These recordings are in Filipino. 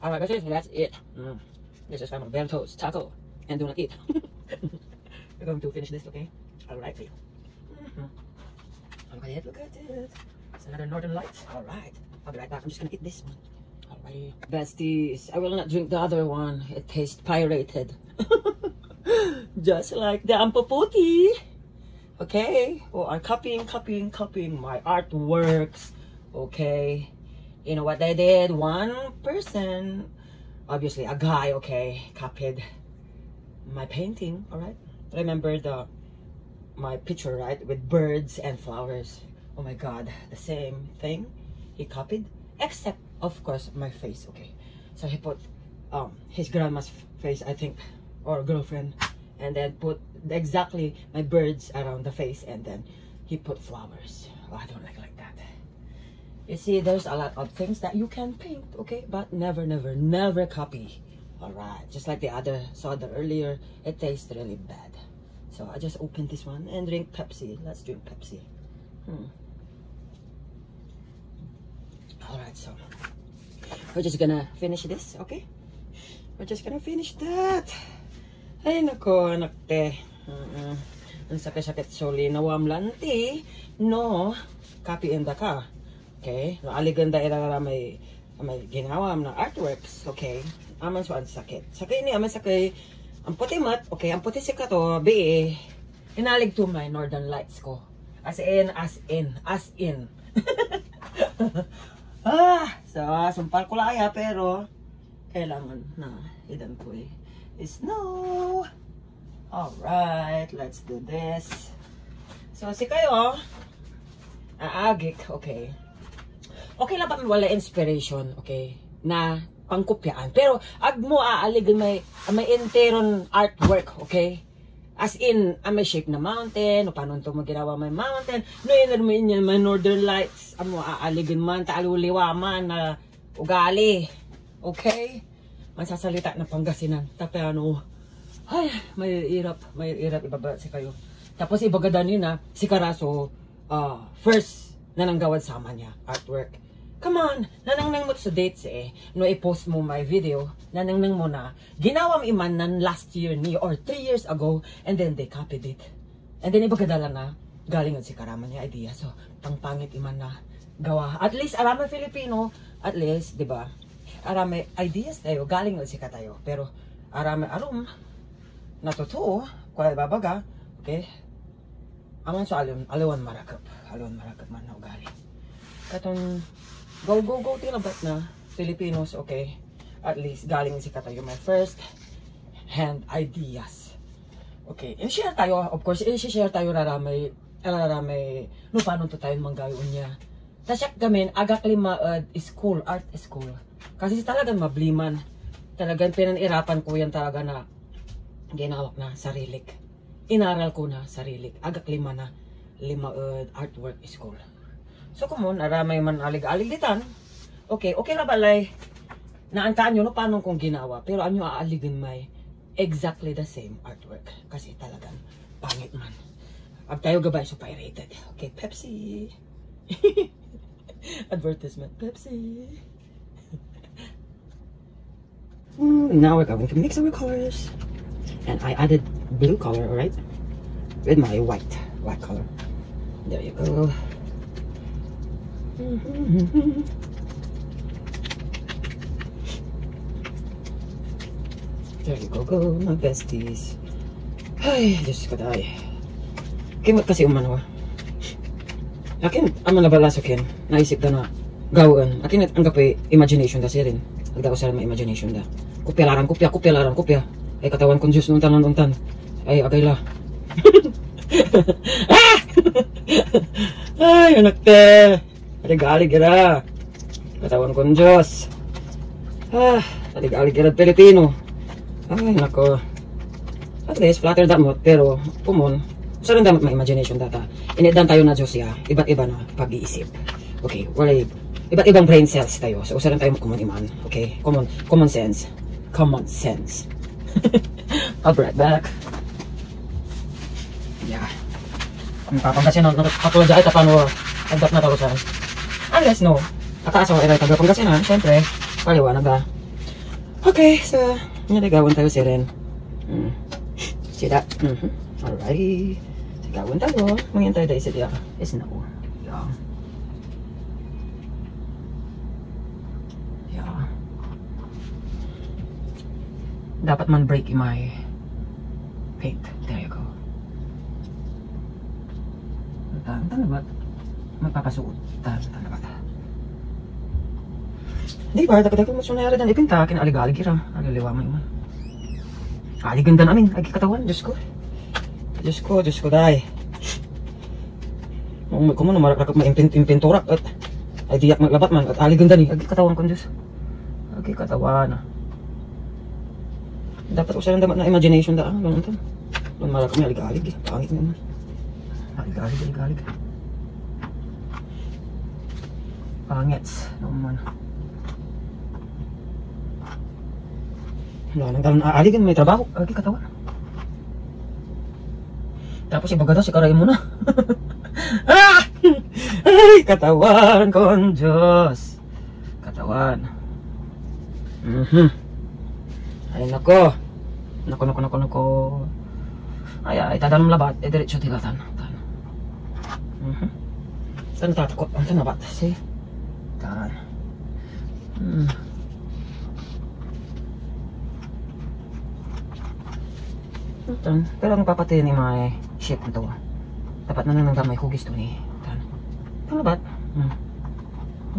Alright, that's it. This is from Alberto's Taco and Do Not Eat. We're going to finish this, okay? Alright, for you. Look at it, look at it. It's another Northern Lights. Alright, I'll be right back. I'm just gonna eat this one. Alright. Besties, I will not drink the other one. It tastes pirated. Just like the Ampoputi. Okay? Oh, I'm copying my artworks. Okay? You know what they did? One person, obviously a guy, okay, copied my painting, alright? Remember my picture, right? With birds and flowers. Oh my god, the same thing he copied, except of course my face, okay? So he put his grandma's face, I think, or girlfriend, and then put exactly my birds around the face, and then he put flowers. Oh, I don't like that. You see, there's a lot of things that you can paint, okay? But never copy. Alright, just like the other soda earlier, it tastes really bad. So I just opened this one and drink Pepsi. Let's drink Pepsi. Alright, so we're just gonna finish this, okay? We're just gonna finish that. Ay nako, anak te. Ang sakit-sakit soli nawam lanti. No, copy in the ka. Okay? No, aliganda ira may ginawam na artworks, okay? Aman so ang sakit. Sakit ni aman sakay ang puti mat, okay? Ang puti si kato, be inalig to my Northern Lights ko. As in. So, sumpal ko laya, pero kailangan na idan ko eh. Snow! Alright, let's do this. So, si kayo, aagik, okay. Okay lang ba wala inspiration, okay, na pangkopyaan. Pero, ag mo aaligan may interon artwork, okay? As in, may shape na mountain, o paano ito maginawa may mountain, no yun niya, may Northern Lights, mo aaligan man, taaluliwa man, na ugali, okay? Mansasalita ng Pangasinan, tapi ano, ay, may hirap ibaba si kayo. Tapos ibagadan yun na, si Carazo, first, nananggawad sama niya, artwork. Come on, nanangnang mo sa dates eh. No, i-post mo my video, nanangnang mo na, ginawa mo iman nan last year ni, or 3 years ago, and then they copied it. And then ibagadala na, galing si Karaman niya idea. So, pangpangit iman na gawa. At least, arami Filipino, at least, di ba? Arami ideas tayo, galing si katayo. Pero, arami arum, natutuo, kwa babaga, okay? Aman so alawan marakap man na ugali. Katong go tilabat na Filipinos, okay? At least galing si katayo my first hand ideas. Okay, i-share tayo, of course, i-share tayo raramay no paano to tayo manggayon niya. Tasyak gamin agak lima school, art school. Kasi talagang mabliman. Talagang pinanirapan ko yan talaga na ginawak na sarilik. Inaral ko na sarilik. Agak lima artwork school. So kumon, aramay man alig-aligitan. Okay na balay. Naantaan nyo no paano kong ginawa. Pero anyo aaligin may exactly the same artwork. Kasi talagang pangit man. Ag tayo gabay so pirated. Okay, Pepsi. Advertisement, Pepsi. Now we're going to mix our colors. And I added blue color, alright? With my white color. There you go. There you go, my besties. Ay, Diyos ko tayo. Kimot kasi umano. Akin, na balasukin. Naisip na gawin. Akin, ang kape, imagination da siya rin. Agda ko sa may imagination da. Kupya larang. Ay, katawan kong Diyos nuntan. Ay, agay la. Ay, anak te. Aligalig gira. Katawan kong Diyos. Aligalig gira Pilipino. Ay, nako. At least, flatter damot. Pero, kumon. Usa rin damot may imagination data. Inidan tayo na Diyos ya. Iba't iba na pag-iisip. Okay, wala iba't ibang brain cells tayo. So, usa rin tayo common iman. Okay, common sense. Common sense. I'll be right back. Yeah. Papangasinan, katulad dyan, tapano, agdat na tayo saan. Unless, no, nakaasawa, iray taga Pangasinan, syempre, paliwanag ba. Okay, so, naligawan tayo si Ren. See that? Alright. Sigawan tayo. Mangyantay tayo siya. Is na ko. Yeah. Yeah. Dapat man break in my paint. There you go. Tanda ba? Magpapasuot. Tanda ba? Di ba? Dagdag mo siya nangyari dan ipinta. Kinaalig-alig ira. Aliliwa mo yun. Aliganda namin. Agi katawan. Diyos ko. Diyos ko, dahi. Kung mo marakap ma-impinturak at ay diyak maglabat man at aliganda ni. Agi katawan ko, Diyos. Agi katawan. Dapat usalan dapat na imagination da. Ano ito? Doon marakap may alig-alig. Pangit naman. Alig-alig. Pangits naman. Wala nang talon aaligan, may trabaho. Agi katawan. Tapos ibaga daw, sikarayin mo na. Ay, katawan ko, Diyos. Katawan. Ay, nako. Nako. Ay, tadanong labat. Diretso tilatan. Saan tatakot? Ang labat. See? Tan. Pero ang papatay ni may shape nito. Dapat na nang gamay hugis to ni. Talabat.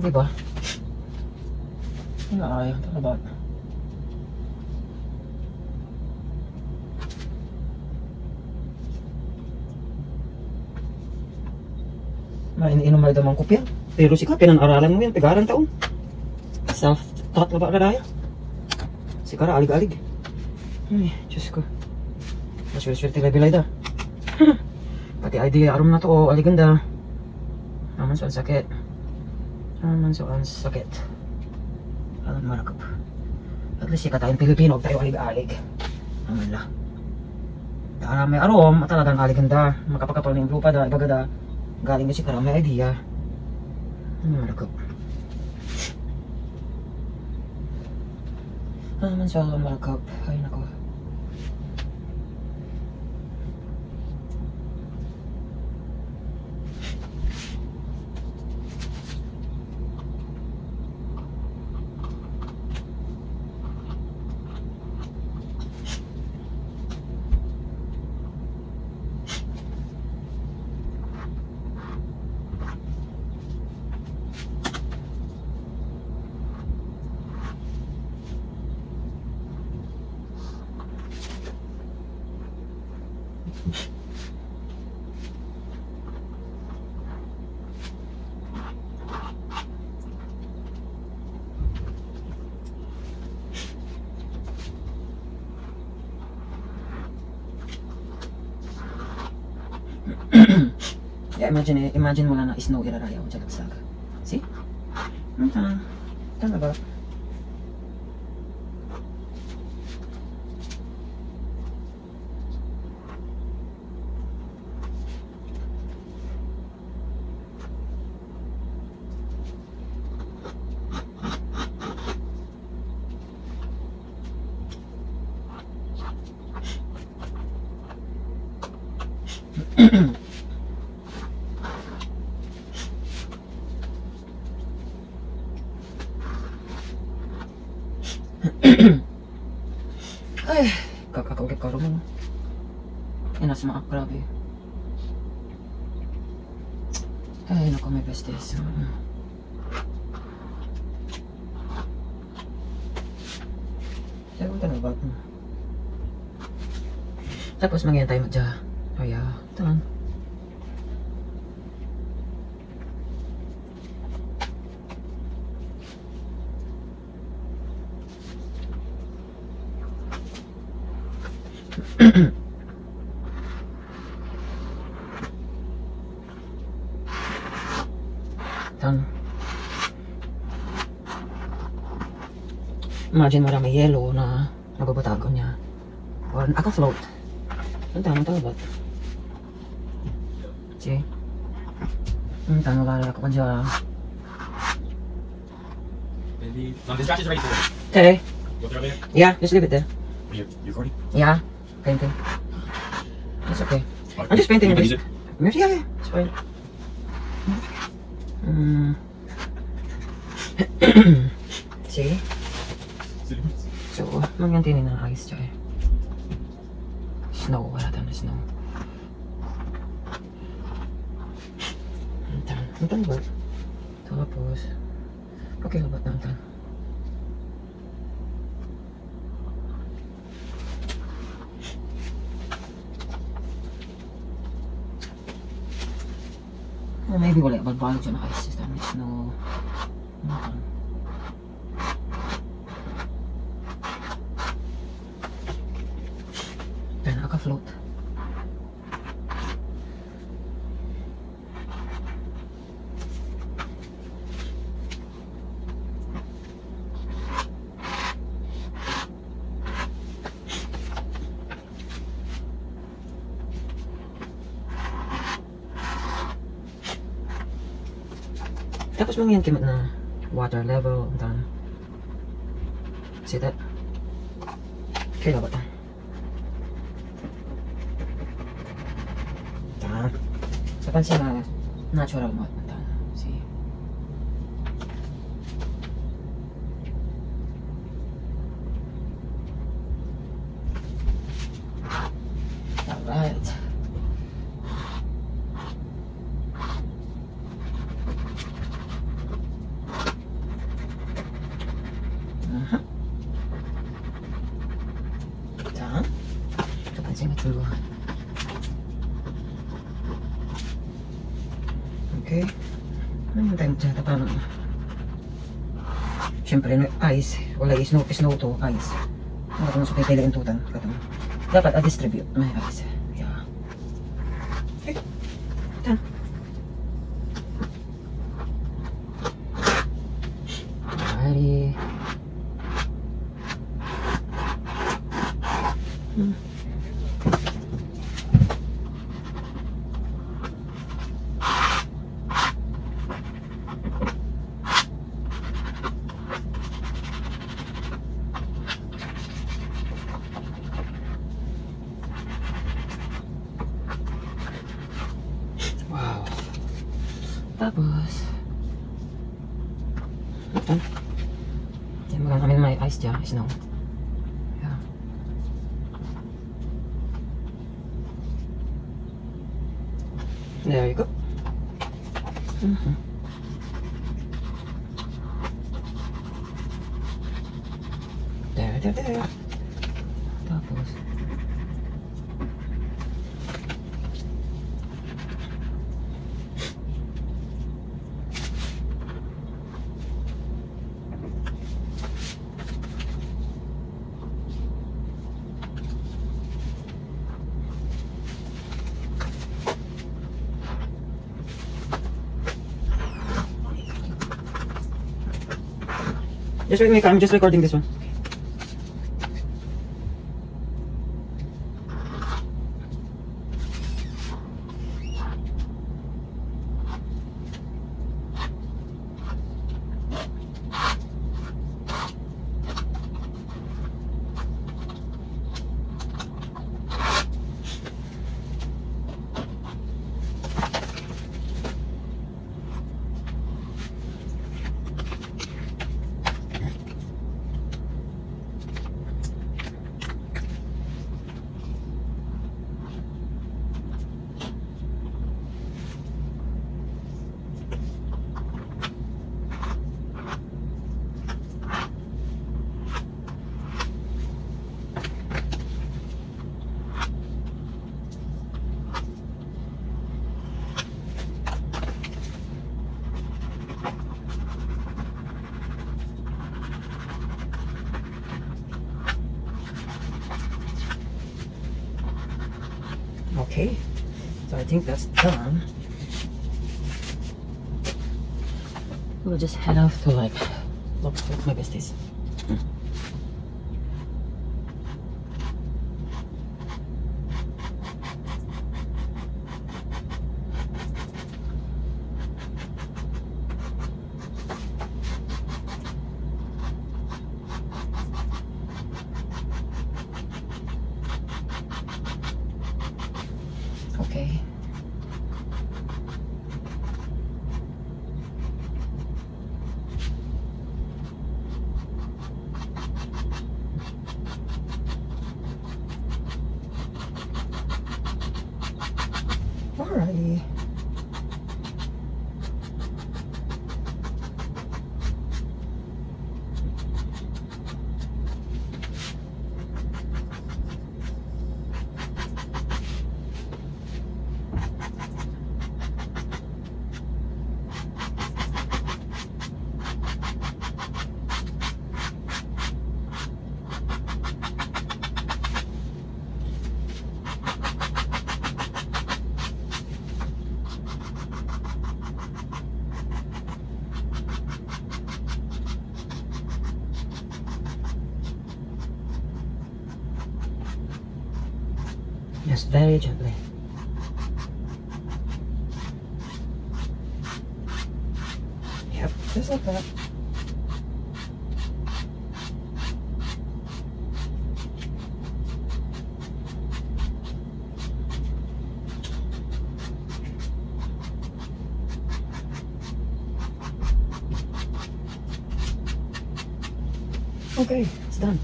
Di ba? Ay, talabat. Iniinom na damang kopya. Pero si ka, pinang-aralan mo yan. Pigaran taon. Self-taught na ba ka daya? Si Kara, alig-alig. Ay, Diyos ko. Maswerte bilay da. Pati idea arum na to o aliganda. Naman so ang sakit. Alam marakap. At least ika tayong Pilipino, tayo alig-alig. Naman la. Dahil may arum, talagang aliganda. Makapagkatol ng lupa da, ibaga da. Galing na si Kara, may idea. Marakap. Naman so marakap. Ay nako. Yeah, imagine mo lang na snow iraraya ko dyan sa see? Tama ba? Ay, kakakaugip ka rin. Inas maak, grabe. Ay, naku, may bestes. Ewan ka na ba? Tapos mangyan tayo magdya. Ay, taman. Imagine marami yellow na nababatago niya. Or naka-float. Ang tama ba? See? Ang tama ba ako pa dyan? The distraction is ready to go. Okay. Go there later? Yeah, just leave it there. You recording? Yeah, painting. It's okay. I'm just painting. Music? Music? Yeah, it's fine. See? So, anong yung tinin na ice siya eh? Snow, wala tayo na snow. Antan ba? Tapos, okay na ba't na antan? Or maybe wala balbalog siya na ice. Just time snow. Antan. Kaya nakaka-float. Tapos mga yan kimat na water level. See that? Okay na ba ito? Sa pansin na natural mo. See? Alright. Sa pansin na true. Okay. Ano yung time chat? Paano? Siyempre, ice. Wala snow to, ice. Ano kung nasa kailangan tutan? Dapat a-distribute. May ice. Yeah. Okay. Tan. Alrighty. Wow. Tapos ito. Yan mga kami may ice dyan. Snow. Yeah. There you go. There. Tapos just wait, I'm just recording this one. Okay, so I think that's done. We'll just head off to like look my besties. Okay. Alrighty. Just very gently. Yep, just like that. Okay, it's done.